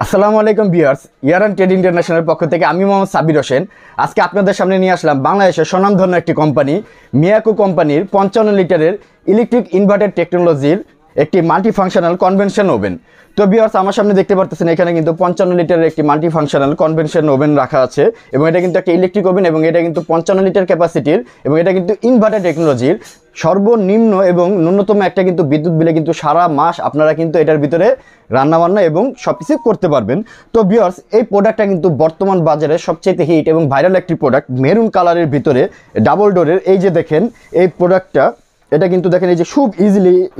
আসসালামু আলাইকুম viewers, ইয়ারান trade international পক্ষ থেকে আমি মোহাম্মদ সাব্বির হোসেন আজকে আপনাদের সামনে নিয়ে আসলাম বাংলাদেশের স্বনামধন্য একটি কোম্পানি মিয়াকো কোম্পানির 55 লিটারের ইলেকট্রিক ইনভার্টার টেকনোলজির একটি মাল্টিফাংশনাল কনভেনশন ওভেন। তো ভিউয়ার্স, আমার সামনে দেখতে পারতেছেন এখানে কিন্তু 55 লিটারের একটি মাল্টিফাংশনাল কনভেনশন ওভেন রাখা আছে এবং এটা কিন্তু একটা ইলেকট্রিক ওভেন এবং এটা কিন্তু 55 লিটার ক্যাপাসিটির এবং এটা কিন্তু ইনভার্টার টেকনোলজির। সর্বনিম্ন এবং ন্যূনতম একটা কিন্তু বিদ্যুৎ বিলে কিন্তু সারা মাস আপনারা কিন্তু এটার ভিতরে রান্নাবান্না এবং সব কিছু করতে পারবেন। তো ভিউয়ার্স, এই প্রোডাক্টটা কিন্তু বর্তমান বাজারে সবচেয়ে হিট এবং ভাইরাল একটি প্রোডাক্ট, মেরুন কালারের ভিতরে ডাবল ডোরের। এই যে দেখেন এই প্রোডাক্টটা, এটা কিন্তু দেখেন এই যে খুব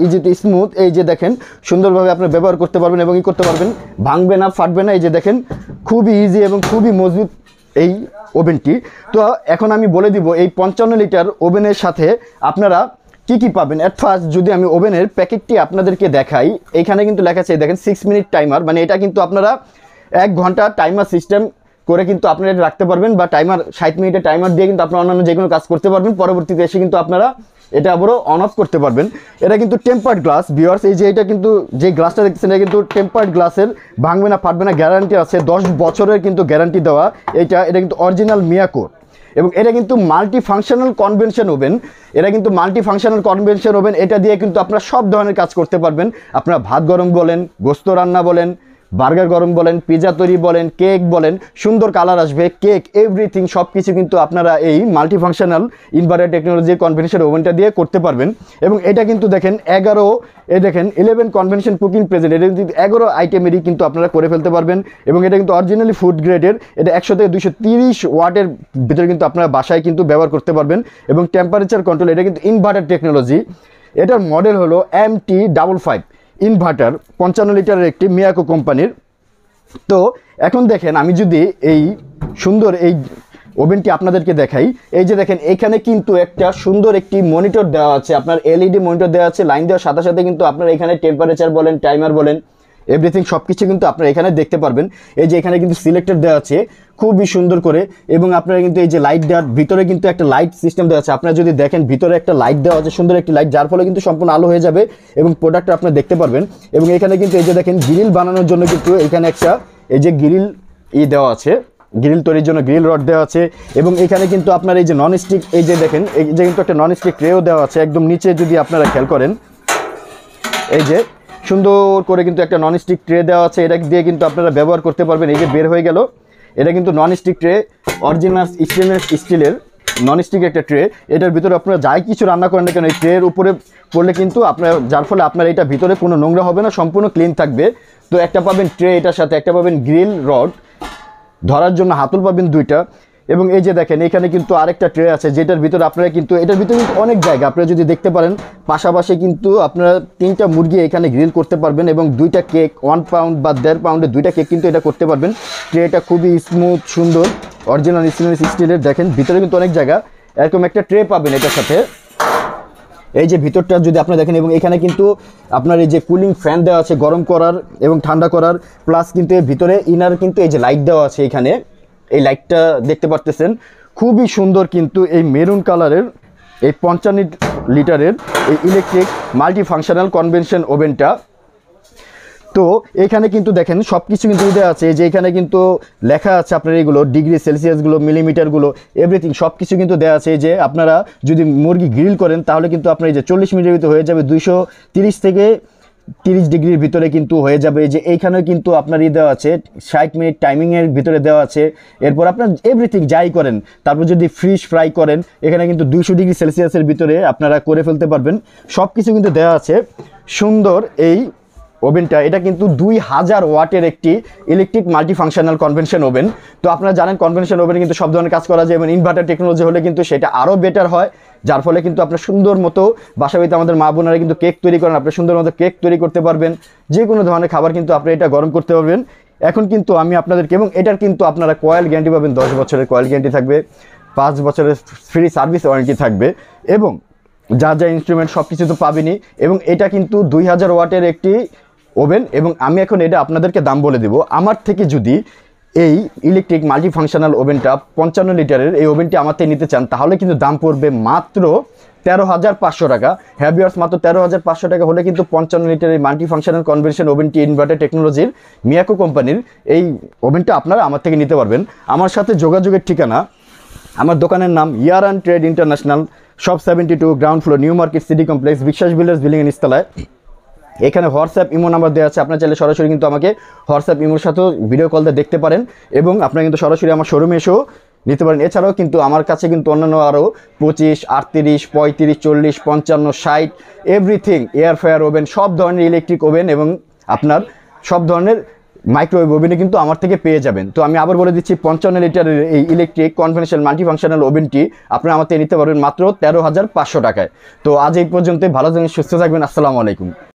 ইজি টু স্মুথ, এই যে দেখেন সুন্দরভাবে আপনি ব্যবহার করতে পারবেন এবং ই করতে পারবেন, ভাঙবে না ফাটবে না। এই যে দেখেন খুবই ইজি এবং খুবই মজবুত এই ওভেনটি। তো এখন আমি বলে দিব এই 55 লিটার ওভেনের সাথে আপনারা কি কি পাবেন। অ্যাট ফার্স্ট যদি আমি ওভেনের প্যাকেটটি আপনাদেরকে দেখাই, এইখানে কিন্তু লেখা আছে দেখেন 6 মিনিট টাইমার, মানে এটা কিন্তু আপনারা 1 ঘন্টা টাইমার সিস্টেম করে কিন্তু আপনারা এটা রাখতে পারবেন বা টাইমার 60 মিনিটের টাইমার দিয়ে কিন্তু আপনারা অন্যান্য যে কোনো কাজ করতে পারবেন। পরবর্তীতে এসে কিন্তু আপনারা এটা আবারও অন অফ করতে পারবেন। এটা কিন্তু টেম্পার্ড গ্লাস ভিউয়ার্স, এই যে এটা কিন্তু যে গ্লাসটা দেখতেছেন এটা কিন্তু টেম্পার্ড গ্লাসের, ভাঙবে না ফাটবে না গ্যারান্টি আছে, 10 বছরের কিন্তু গ্যারান্টি দেওয়া। এটা কিন্তু অরিজিনাল মিয়াকো এবং এটা কিন্তু মাল্টি ফাংশনাল কনভেনশন ওভেন। এটা কিন্তু মাল্টি ফাংশনাল কনভেনশন ওভেন, এটা দিয়ে কিন্তু আপনারা সব ধরনের কাজ করতে পারবেন। আপনারা ভাত গরম বলেন, গোস্ত রান্না বলেন, বার্গার গরম বলেন, পিজা তৈরি বলেন, কেক বলেন, সুন্দর কালার আসবে কেক, এভরিথিং সব কিছু কিন্তু আপনারা এই multi functional inverter technology convention ওভেনটা দিয়ে করতে পারবেন। এবং এটা কিন্তু দেখেন 11 কনভেনশন কুকিং প্রেজেন্ট, এটা কিন্তু 11 আইটেমেরই কিন্তু আপনারা করে ফেলতে পারবেন। এবং এটা কিন্তু অরিজিনালি ফুড গ্রেডের, এটা 100 থেকে 230 ওয়াটের ভিতরে কিন্তু আপনারা বাসায় কিন্তু ব্যবহার করতে পারবেন। এবং টেম্পারেচার কন্ট্রোল, এটা কিন্তু ইনভার্টার টেকনোলজি। এটার মডেল হলো MT55 ইনভার্টার, 55 লিটারের একটি মিয়াকো কোম্পানির। তো এখন দেখেন আমি যদি এই সুন্দর এই ওভেনটি আপনাদেরকে দেখাই, এই যে দেখেন এখানে কিন্তু একটা সুন্দর একটি মনিটর দেওয়া আছে, আপনার LED মনিটর দেওয়া আছে। লাইন দেওয়ার সাথে সাথে কিন্তু আপনার এখানে টেম্পারেচার বলেন, টাইমার বলেন, এভরিথিং সব কিছু কিন্তু আপনারা এখানে দেখতে পারবেন। এই যে এখানে কিন্তু সিলেক্টর দেওয়া আছে খুবই সুন্দর করে, এবং আপনারা কিন্তু এই যে লাইট দেওয়ার ভিতরে কিন্তু একটা লাইট সিস্টেম দেওয়া আছে। আপনারা যদি দেখেন ভিতরে একটা লাইট দেওয়া আছে, সুন্দর একটি লাইট, যার ফলে কিন্তু সম্পূর্ণ আলো হয়ে যাবে এবং প্রোডাক্টটা আপনারা দেখতে পারবেন। এবং এখানে কিন্তু এই যে দেখেন গ্রিল বানানোর জন্য কিন্তু এখানে একটা এই যে গ্রিল দেওয়া আছে, গ্রিল তৈরির জন্য গ্রিল রড দেওয়া আছে। এবং এখানে কিন্তু আপনার এই যে ননস্টিক, এই যে দেখেন এই যে কিন্তু একটা ননস্টিক ট্রেও দেওয়া আছে একদম নিচে, যদি আপনারা খেয়াল করেন এই যে সুন্দর করে কিন্তু একটা ননস্টিক ট্রে দেওয়া আছে, এটা দিয়ে কিন্তু আপনারা ব্যবহার করতে পারবেন। এই যে বের হয়ে গেল, এটা কিন্তু ননস্টিক ট্রে, অরিজিনাল স্টিলের ননস্টিক একটা ট্রে। এটার ভিতরে আপনারা যাই কিছু রান্না করেন না কেন এই ট্রের উপরে পড়লে কিন্তু আপনার, যার ফলে আপনার এটা ভিতরে কোনো নোংরা হবে না, সম্পূর্ণ ক্লিন থাকবে। তো একটা পাবেন ট্রে, এটার সাথে একটা পাবেন গ্রিল রড, ধরার জন্য হাতল পাবেন 2টা। এবং এই যে দেখেন এখানে কিন্তু আরেকটা ট্রে আছে, যেটার ভিতরে আপনারা কিন্তু এটার ভিতরে কিন্তু অনেক জায়গা, আপনারা যদি দেখতে পারেন পাশাপাশি কিন্তু আপনারা 3টা মুরগি এখানে গ্রিল করতে পারবেন এবং 2টা কেক, 1 পাউন্ড বা 1.5 পাউন্ডের 2টা কেক কিন্তু এটা করতে পারবেন। ট্রেটা খুবই স্মুথ সুন্দর, অরিজিনাল স্টিলের। দেখেন ভিতরে কিন্তু অনেক জায়গা, এরকম একটা ট্রে পাবেন এটার সাথে। এই যে ভিতরটা যদি আপনারা দেখেন, এবং এখানে কিন্তু আপনার এই যে কুলিং ফ্যান দেওয়া আছে গরম করার এবং ঠান্ডা করার, প্লাস কিন্তু এর ভিতরে ইনার কিন্তু এই যে লাইট দেওয়া আছে, এখানে এই লাইটটা দেখতে পারতেছেন খুবই সুন্দর। কিন্তু এই মেরুন কালারের এই 55 লিটারের এই ইলেকট্রিক মাল্টি ফাংশনাল কনভেনশন ওভেনটা, তো এখানে কিন্তু দেখেন সব কিছু কিন্তু দেওয়া আছে। যে এখানে কিন্তু লেখা আছে আপনার এইগুলো ডিগ্রি সেলসিয়াসগুলো, মিলিমিটারগুলো, এভরিথিং সব কিছু কিন্তু দেওয়া আছে। যে আপনারা যদি মুরগি গ্রিল করেন তাহলে কিন্তু আপনার এই যে 40 মিনিটের ভিতরে হয়ে যাবে, 230 থেকে 30 ডিগ্রির ভিতরে কিন্তু হয়ে যাবে। যে এইখানেও কিন্তু আপনার দেওয়া আছে 60 মিনিট টাইমিংয়ের ভিতরে দেওয়া আছে। এরপর আপনার এভরিথিং যাই করেন, তারপর যদি ফিশ ফ্রাই করেন এখানে কিন্তু 200 ডিগ্রি সেলসিয়াসের ভিতরে আপনারা করে ফেলতে পারবেন। সব কিছু কিন্তু দেওয়া আছে সুন্দর এই ওভেনটা। এটা কিন্তু 2000 ওয়াটের একটি electric multi functional convention oven. তো আপনারা জানেন কনভেনশন ওভেনে কিন্তু সব ধরনের কাজ করা যায় এবং ইনভার্টার টেকনোলজি হলে কিন্তু সেটা আরও বেটার হয়, যার ফলে কিন্তু আপনার সুন্দর মতো বাসাবাড়িতে আমাদের মা বোনেরা কিন্তু কেক তৈরি করেন, আপনি সুন্দর মতো কেক তৈরি করতে পারবেন, যে কোনো ধরনের খাবার কিন্তু আপনি এটা গরম করতে পারবেন। এখন কিন্তু আমি আপনাদেরকে, এবং এটার কিন্তু আপনারা কয়েল গ্যারান্টি পাবেন, 10 বছরের কয়েল গ্যারান্টি থাকবে, 5 বছরের ফ্রি সার্ভিস ওয়ারেন্টি থাকবে, এবং যা যা ইনস্ট্রুমেন্ট সব কিছু তো পাবেনই। এবং এটা কিন্তু 2000 ওয়াটের একটি ওভেন। এবং আমি এখন এটা আপনাদেরকে দাম বলে দেব। আমার থেকে যদি এই ইলেকট্রিক মাল্টি ফাংশনাল ওভেনটা 55 লিটারের এই ওভেনটি আমার থেকে নিতে চান, তাহলে কিন্তু দাম পড়বে মাত্র 13,500 টাকা। হ্যাঁ ভিউয়ার্স, মাত্র 13,500 টাকা হলে কিন্তু 55 লিটারের মাল্টি ফাংশনাল কনভেনশন ওভেনটি ইনভার্টার টেকনোলজির মিয়াকো কোম্পানির এই ওভেনটা আপনারা আমার থেকে নিতে পারবেন। আমার সাথে যোগাযোগের ঠিকানা, আমার দোকানের নাম Yaran trade international, shop 72, ground floor, new market city complex, Biswas builders building এর নিচতলায়। এখানে হোয়াটসঅ্যাপ ইমো নাম্বার দেওয়া আছে, আপনার চাইলে সরাসরি কিন্তু আমাকে হোয়াটসঅ্যাপ ইমোর সাথেও ভিডিও কল দিয়ে দেখতে পারেন এবং আপনারা কিন্তু সরাসরি আমার শোরুমে এসেও নিতে পারেন। এছাড়াও কিন্তু আমার কাছে কিন্তু অন্যান্য আরও 25, 38, 35, 40, 55, 60 এভরিথিং এয়ার ফ্রায়ার ওভেন, সব ধরনের ইলেকট্রিক ওভেন এবং আপনার সব ধরনের মাইক্রোওয়েভ ওভেনে কিন্তু আমার থেকে পেয়ে যাবেন। তো আমি আবার বলে দিচ্ছি, 55 লিটারের এই ইলেকট্রিক কনভেনশনাল মাল্টিফাংশনাল ওভেনটি আপনারা আমার থেকে নিতে পারবেন মাত্র 13,500 টাকায়। তো আজ এই পর্যন্তই, ভালো থাকবেন, সুস্থ থাকবেন, আসসালামু আলাইকুম।